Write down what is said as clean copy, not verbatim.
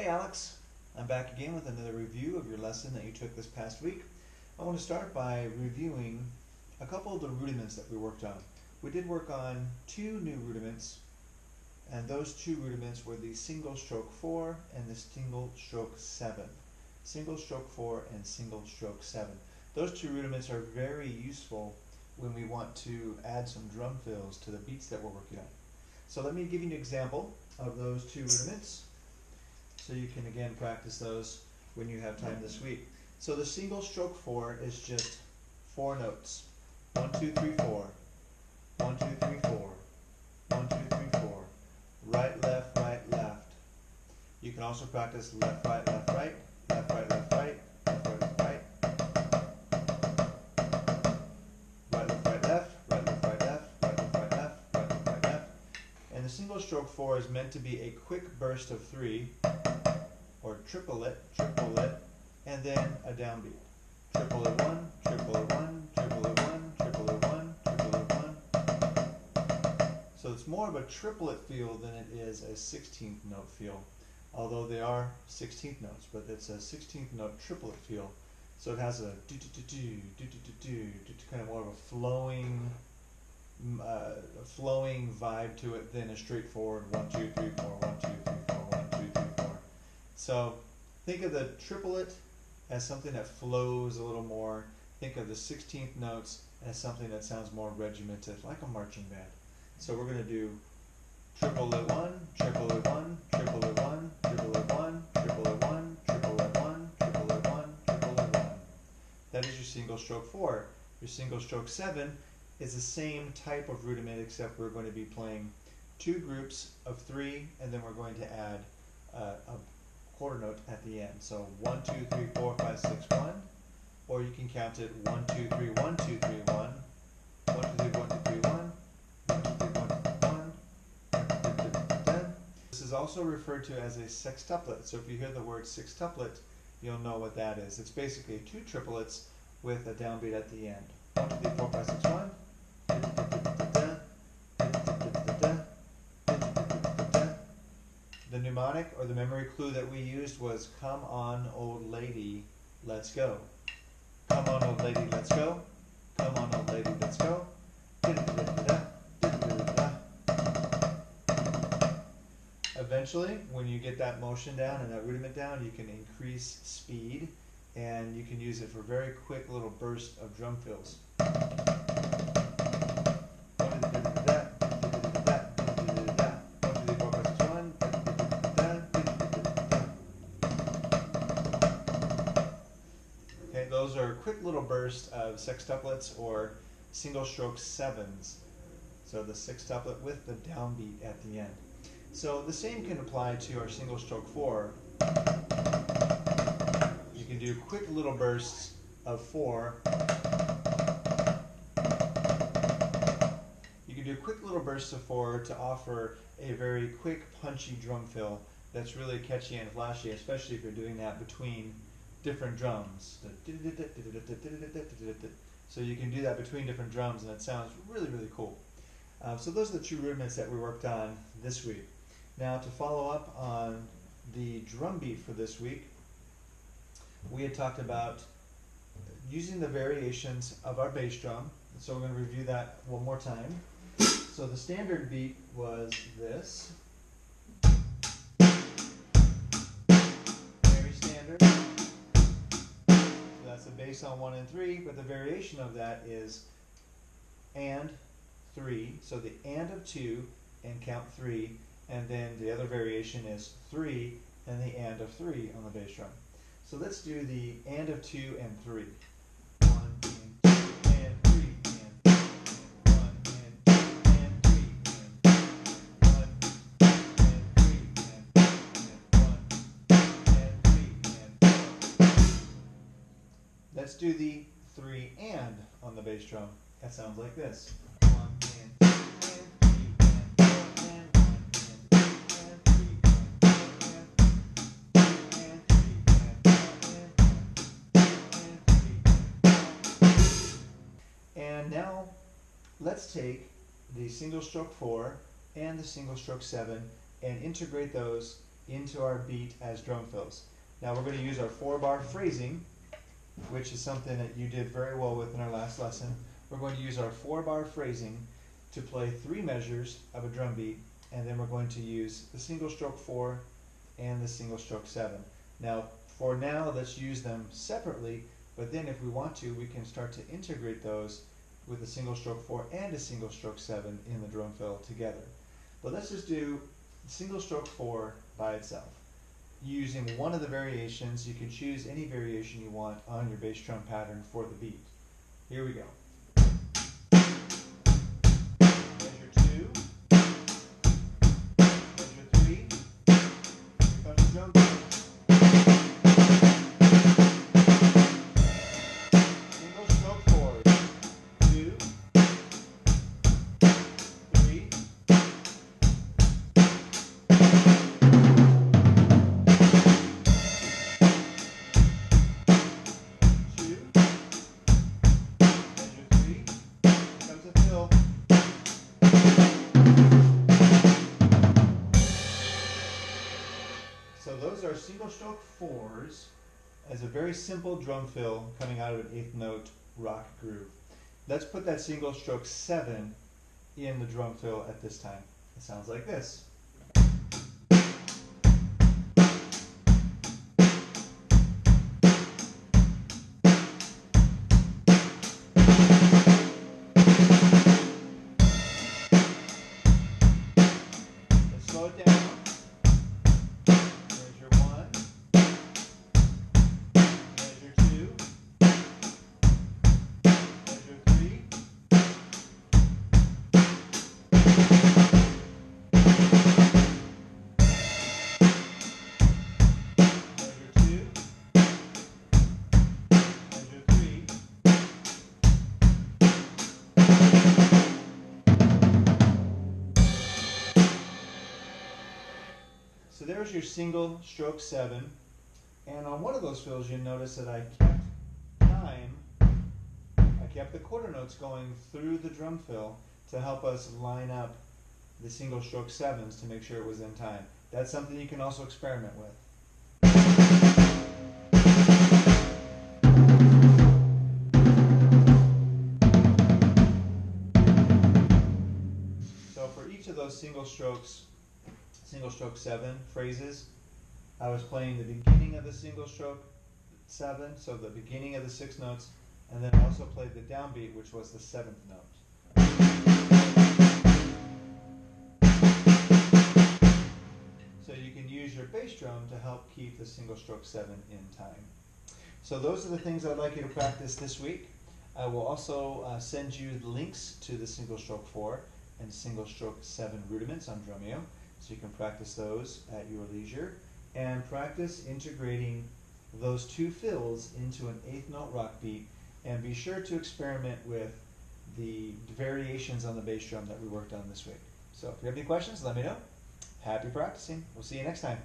Hey Alex, I'm back again with another review of your lesson that you took this past week. I want to start by reviewing a couple of the rudiments that we worked on. We did work on two new rudiments, and those two rudiments were the single stroke 4 and the single stroke 7. Single stroke 4 and single stroke 7. Those two rudiments are very useful when we want to add some drum fills to the beats that we're working on. So let me give you an example of those two rudiments, so you can again practice those when you have time this week. So the single stroke 4 is just 4 notes. 1, 2, 3, 4. 1, 2, 3, 4. 1, 2, 3, 4. Right, left, right, left. You can also practice left, right, left, right. Left, right, left, right. Left, right, left, right. Right, left, right, left. Right, left, right, left. Right, left, right, left. Right, left, right, left. And the single stroke 4 is meant to be a quick burst of 3, or triplet, and then a downbeat. Triplet 1, triplet 1, triplet 1, triplet 1, triplet 1. So it's more of a triplet feel than it is a 16th note feel, although they are 16th notes, but it's a 16th note triplet feel. So it has a kind of more of a flowing vibe to it than a straightforward 1, 2, 3, 4, 1, 2, 3, 4, 1, 2, 3, 4. So think of the triplet as something that flows a little more. Think of the 16th notes as something that sounds more regimented, like a marching band. So we're going to do triplet 1, triplet 1, triplet 1, triplet 1, triplet 1, triplet 1, triplet 1, triplet 1. That is your single stroke 4. Your single stroke 7 is the same type of rudiment, except we're going to be playing two groups of 3, and then we're going to add a quarter note at the end. So 1, 2, 3, 4, 5, 6, 1. Or you can count it 1, 2, 3, 1, 2, 3, 1. 1, 2, 3, 1, 2, 3, 1. 1, 2, 3, 1, 2, 3, 1. This is also referred to as a sextuplet. So if you hear the word sextuplet, you'll know what that is. It's basically two triplets with a downbeat at the end. 1, 2, 3, 4, 5, 6, 1. The mnemonic or the memory clue that we used was "Come on, old lady, let's go." Come on, old lady, let's go. Come on, old lady, let's go. Eventually, when you get that motion down and that rudiment down, you can increase speed, and you can use it for very quick little bursts of drum fills. Okay, those are quick little bursts of sextuplets or single stroke 7s. So the sextuplet with the downbeat at the end. So the same can apply to our single stroke 4. You can do quick little bursts of 4. You can do quick little bursts of 4 to offer a very quick, punchy drum fill that's really catchy and flashy, especially if you're doing that between different drums. So you can do that between different drums, and it sounds really, really cool. So those are the two rudiments that we worked on this week. Now, to follow up on the drum beat for this week, we had talked about using the variations of our bass drum. So we're going to review that one more time. So the standard beat was this. Very standard. So that's the bass on 1 and 3, but the variation of that is and 3. So the and of 2 and count 3. And then the other variation is 3 and the and of 3 on the bass drum. So let's do the and of 2 and 3. 1 and 2 and 3 and 1 and 2 and 3 and 1 and 3 and 1 and 3 and 4. Let's do the 3 and on the bass drum. That sounds like this. 1 and 2 and 3 and 4 and now let's take the single stroke 4 and the single stroke 7 and integrate those into our beat as drum fills. Now we're going to use our 4-bar phrasing, which is something that you did very well with in our last lesson. We're going to use our 4-bar phrasing to play 3 measures of a drum beat, and then we're going to use the single stroke 4 and the single stroke 7. Now, for now, let's use them separately, but then if we want to, we can start to integrate those with a single stroke 4 and a single stroke 7 in the drum fill together. But let's just do single stroke 4 by itself. Using one of the variations, you can choose any variation you want on your bass drum pattern for the beat. Here we go. Measure 2, measure 3, here comes the drum beat. Single stroke 4, 2, 3, 2, measure 3, here comes the fill. So those are single stroke 4s as a very simple drum fill coming out of an 8th note rock groove. Let's put that single stroke 7 in the drum fill at this time. It sounds like this. Let's slow it down. Measure 1, measure 2, measure 3, measure 2, measure 3. So there's your single stroke 7, and on one of those fills you notice that I kept time, I kept the quarter notes going through the drum fill to help us line up the single stroke 7s to make sure it was in time. That's something you can also experiment with. So for each of those single stroke 7 phrases, I was playing the beginning of the single stroke 7, so the beginning of the 6 notes, and then I also played the downbeat, which was the 7th note. So you can use your bass drum to help keep the single stroke 7 in time. So those are the things I'd like you to practice this week. I will also send you links to the single stroke 4 and single stroke 7 rudiments on Drumeo, so you can practice those at your leisure and practice integrating those 2 fills into an 8th note rock beat, and be sure to experiment with the variations on the bass drum that we worked on this week. So if you have any questions, let me know. Happy practicing. We'll see you next time.